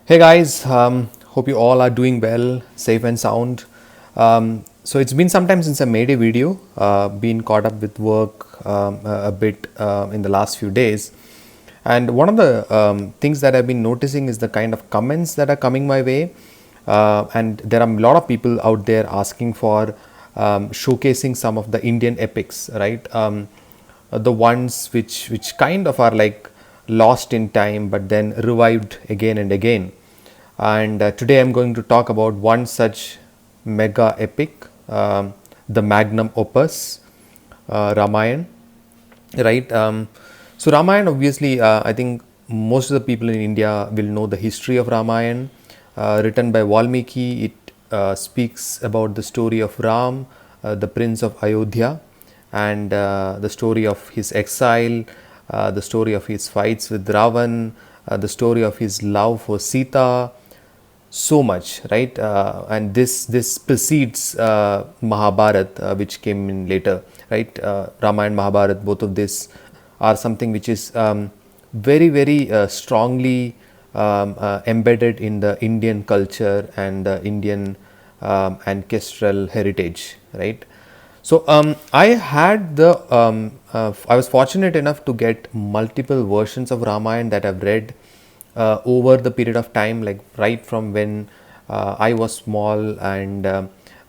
Hey guys, hope you all are doing well, safe and sound. So it's been some time since I made a video, been caught up with work a bit in the last few days. And one of the things that I've been noticing is the kind of comments that are coming my way. And there are a lot of people out there asking for showcasing some of the Indian epics, right? The ones which kind of are like lost in time but then revived again and again. And today I'm going to talk about one such mega epic, the magnum opus, Ramayana, right? So Ramayana, obviously, I think most of the people in India will know the history of Ramayana, written by Valmiki. It speaks about the story of Ram, the prince of Ayodhya, and the story of his exile, the story of his fights with Ravan, the story of his love for Sita, so much, right? And this precedes Mahabharat, which came in later, right? Ramayana, Mahabharat, both of this are something which is very strongly embedded in the Indian culture and the Indian ancestral heritage, right? So I was fortunate enough to get multiple versions of Ramayana that I've read over the period of time, like right from when I was small, and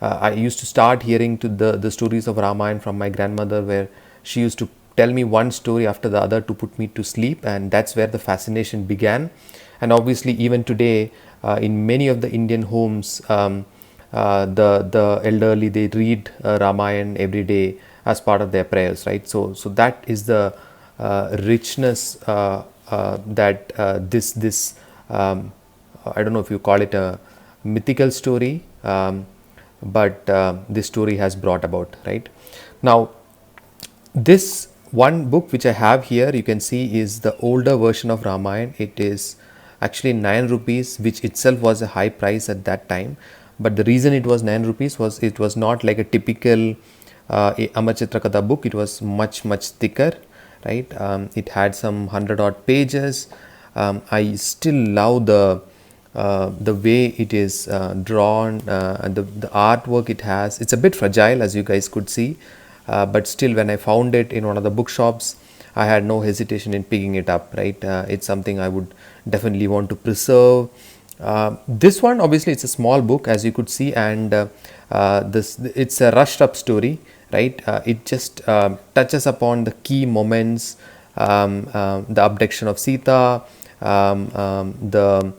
I used to start hearing to the stories of Ramayana from my grandmother, where she used to tell me one story after the other to put me to sleep, and that's where the fascination began. And obviously, even today, in many of the Indian homes, the elderly, they read Ramayana every day as part of their prayers, right? So that is the richness that this I don't know if you call it a mythical story, but this story has brought about, right? Now, this one book which I have here, you can see, is the older version of Ramayana. It is actually 9 rupees, which itself was a high price at that time. But the reason it was 9 rupees was it was not like a typical Amar Chitra Katha book. It was much thicker, right? It had some 100 odd pages. I still love the way it is drawn, and the artwork it has. It's a bit fragile, as you guys could see, but still, when I found it in one of the bookshops, I had no hesitation in picking it up, right? It's something I would definitely want to preserve. This one, obviously, it's a small book, as you could see, and this it's a rushed up story, right? It just touches upon the key moments, the abduction of Sita, the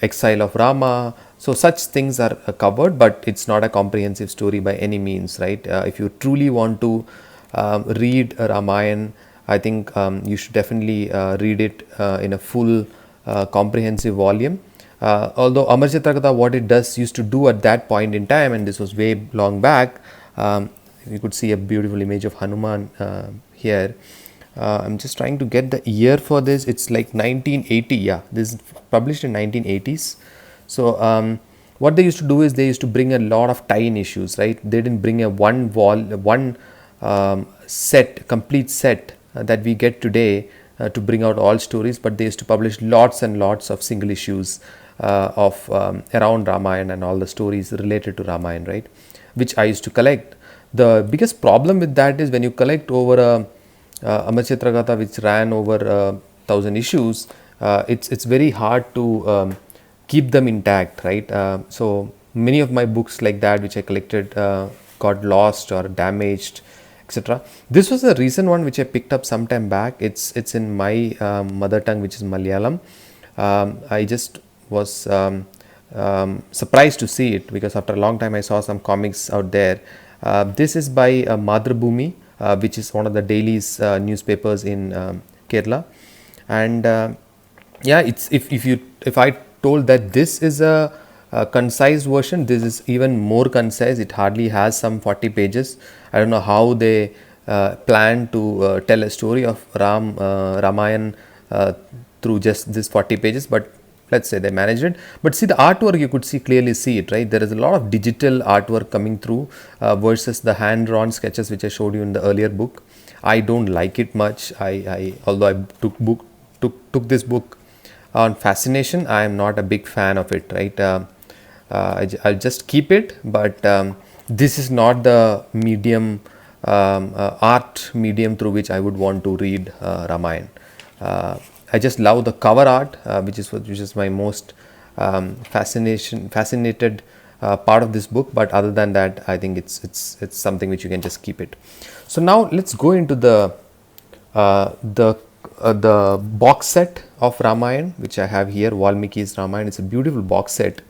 exile of Rama. So such things are covered, but it's not a comprehensive story by any means, right? If you truly want to read Ramayana, I think you should definitely read it in a full comprehensive volume. Although Amar Chitra Katha, what it does used to do at that point in time, and this was way long back, you could see a beautiful image of Hanuman here. I'm just trying to get the year for this. It's like 1980. Yeah, this is published in 1980s. So what they used to do is they used to bring a lot of tie-in issues, right? They didn't bring a one set, complete set that we get today to bring out all stories, but they used to publish lots and lots of single issues of around Ramayana and all the stories related to Ramayana, right? Which I used to collect. The biggest problem with that is when you collect over a Amar Chitra Katha which ran over 1,000 issues, it's very hard to keep them intact, right? So many of my books like that which I collected got lost or damaged, etc. This was a recent one which I picked up some time back. It's in my mother tongue, which is Malayalam. I just was surprised to see it, because after a long time I saw some comics out there. This is by Madhrubhumi, which is one of the dailies newspapers in Kerala, and yeah, it's if I told that this is a concise version, this is even more concise. It hardly has some 40 pages. I don't know how they plan to tell a story of Ramayan through just this 40 pages, but let's say they managed it. But see, the artwork, you could clearly see it, right? There is a lot of digital artwork coming through versus the hand drawn sketches which I showed you in the earlier book. I don't like it much. I although I took this book On fascination, I am not a big fan of it, right? I'll just keep it, but this is not the medium, art medium through which I would want to read Ramayana. I just love the cover art, which is my most fascinated part of this book. But other than that, I think it's something which you can just keep it. So now let's go into the box set of Ramayana, which I have here, Valmiki's Ramayana. It's a beautiful box set.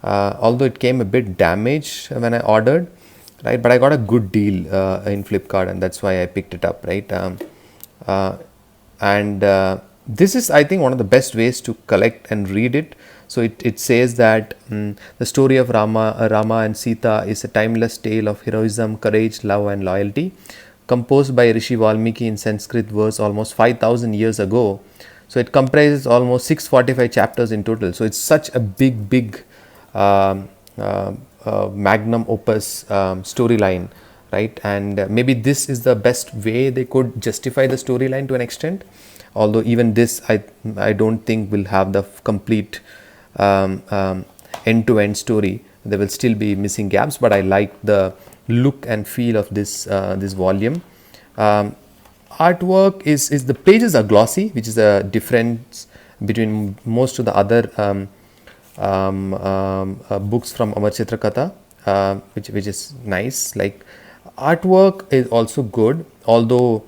Although it came a bit damaged when I ordered, right? But I got a good deal in Flipkart, and that's why I picked it up, right? And this is, I think, one of the best ways to collect and read it. So it says that the story of Rama and Sita is a timeless tale of heroism, courage, love, and loyalty, composed by Rishi Valmiki in Sanskrit verse almost 5,000 years ago. So it comprises almost 645 chapters in total. So it's such a big magnum opus storyline, right? And maybe this is the best way they could justify the storyline to an extent. Although even this, I don't think will have the complete end-to-end story. There will still be missing gaps, but I like the look and feel of this volume. Artwork is the pages are glossy, which is a difference between most of the other books from Amar Chitra Katha, which is nice. Like, artwork is also good, although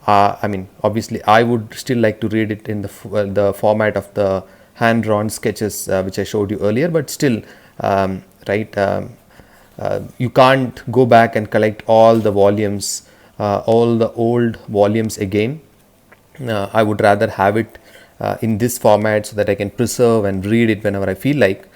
I mean, obviously I would still like to read it in the format of the hand-drawn sketches which I showed you earlier, but still, right, you can't go back and collect all the volumes, all the old volumes again. I would rather have it in this format so that I can preserve and read it whenever I feel like.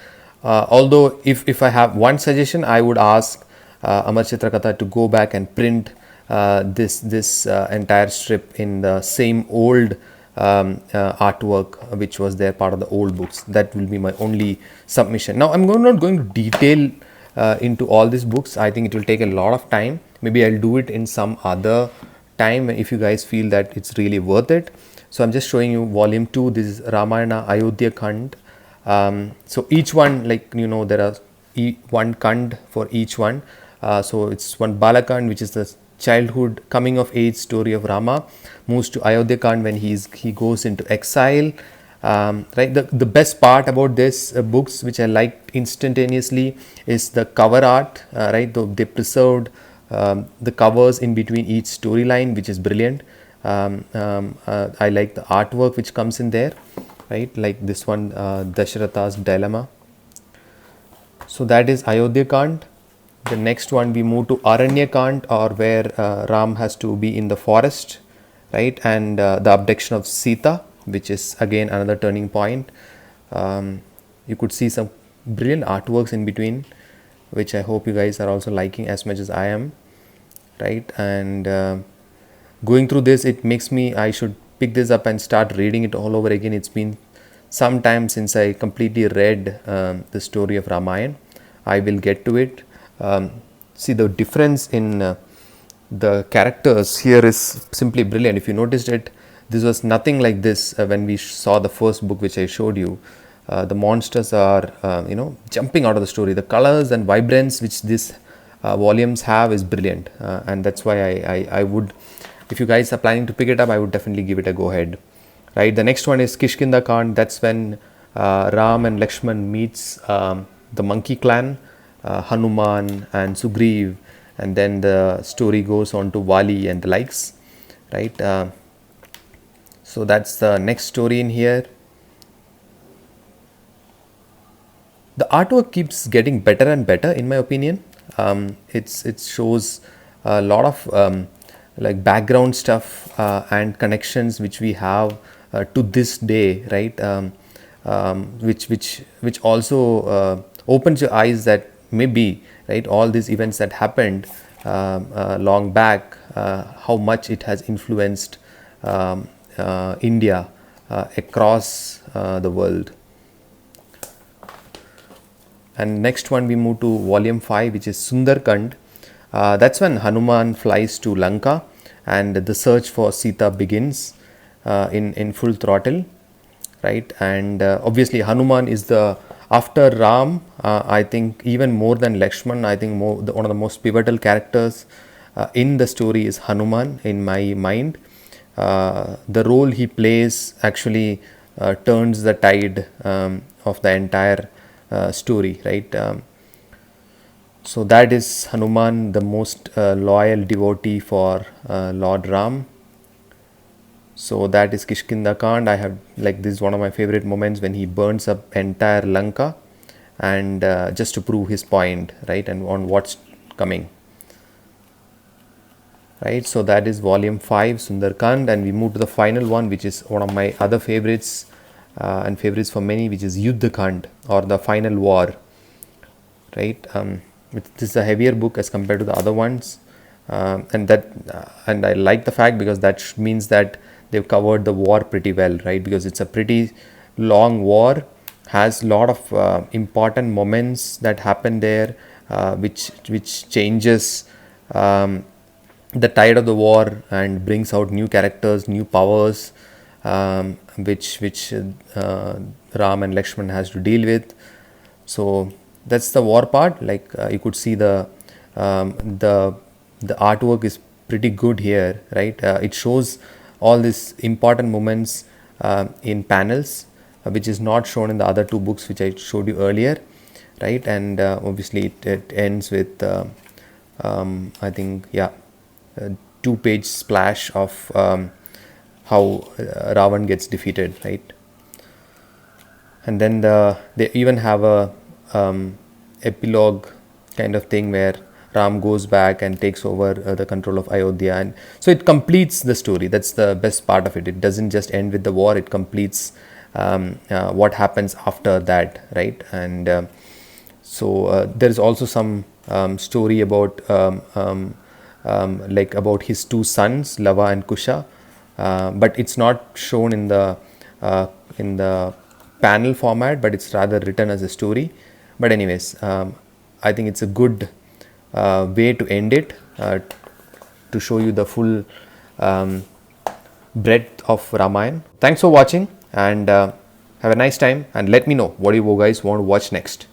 Although if I have one suggestion, I would ask Amar Chitra Katha to go back and print this entire strip in the same old artwork which was there part of the old books. That will be my only submission. Now I'm not going to detail into all these books. I think it will take a lot of time. Maybe I'll do it in some other time if you guys feel that it's really worth it. So I'm just showing you volume 2. This is Ramayana Ayodhya Khand. So each one, like, there are one Khand for each one. So it's one Balakand, which is the childhood coming of age story of Rama, moves to Ayodhya Khand when he goes into exile. Right, the best part about this books, which I liked instantaneously, is the cover art. Right, they preserved the covers in between each storyline, which is brilliant. I like the artwork which comes in there, right? Like this one, Dasharatha's Dilemma. So that is Ayodhya Khand. The next one, we move to Aranya Khand, or where Ram has to be in the forest, right? And the abduction of Sita, which is again another turning point. You could see some brilliant artworks in between, which I hope you guys are also liking as much as I am, right? And going through this, it makes me, I should pick this up and start reading it all over again. It's been some time since I completely read the story of Ramayana. I will get to it. See, the difference in the characters here is simply brilliant. If you noticed it, this was nothing like this when we saw the first book which I showed you. The monsters are jumping out of the story. The colors and vibrance which these volumes have is brilliant, and that's why I would, if you guys are planning to pick it up, I would definitely give it a go ahead. Right, the next one is Kishkinda Khand. That's when Ram and Lakshman meets the monkey clan, Hanuman and Sugriv, and then the story goes on to Vali and the likes, right? So that's the next story in here. The artwork keeps getting better and better, in my opinion. It shows a lot of like background stuff and connections which we have to this day, right? Which also opens your eyes that maybe, right, all these events that happened long back, how much it has influenced India across the world. And next one, we move to volume 5, which is Sundarkand. That's when Hanuman flies to Lanka and the search for Sita begins in full throttle, right? And obviously Hanuman is the, after Ram, I think even more than Lakshman, I think one of the most pivotal characters in the story is Hanuman in my mind. The role he plays actually turns the tide of the entire story, right? So that is Hanuman, the most loyal devotee for Lord Ram. So that is Kishkinda Kand. I have, like, this is one of my favorite moments when he burns up entire Lanka, and just to prove his point, right, and on what's coming, right. So that is volume 5, Sundarkand, and we move to the final one, which is one of my other favorites and favorites for many, which is Yuddhakand, or the final war, right. This is a heavier book as compared to the other ones, and I like the fact, because that means that they've covered the war pretty well, right, because it's a pretty long war, has a lot of important moments that happen there, which changes the tide of the war and brings out new characters, new powers, which Ram and Lakshman has to deal with. So that's the war part. Like, you could see the artwork is pretty good here, right? It shows all these important moments in panels, which is not shown in the other two books which I showed you earlier, right? And obviously it ends with I think, yeah, a 2-page splash of how Ravan gets defeated, right? And then they even have a epilogue kind of thing where Ram goes back and takes over the control of Ayodhya, and so it completes the story. That's the best part of it. It doesn't just end with the war; it completes what happens after that, right? And so there is also some story about like about his two sons, Lava and Kusha, but it's not shown in the panel format, but it's rather written as a story. But anyways, I think it's a good way to end it, to show you the full breadth of Ramayana. Thanks for watching, and have a nice time, and let me know what you guys want to watch next.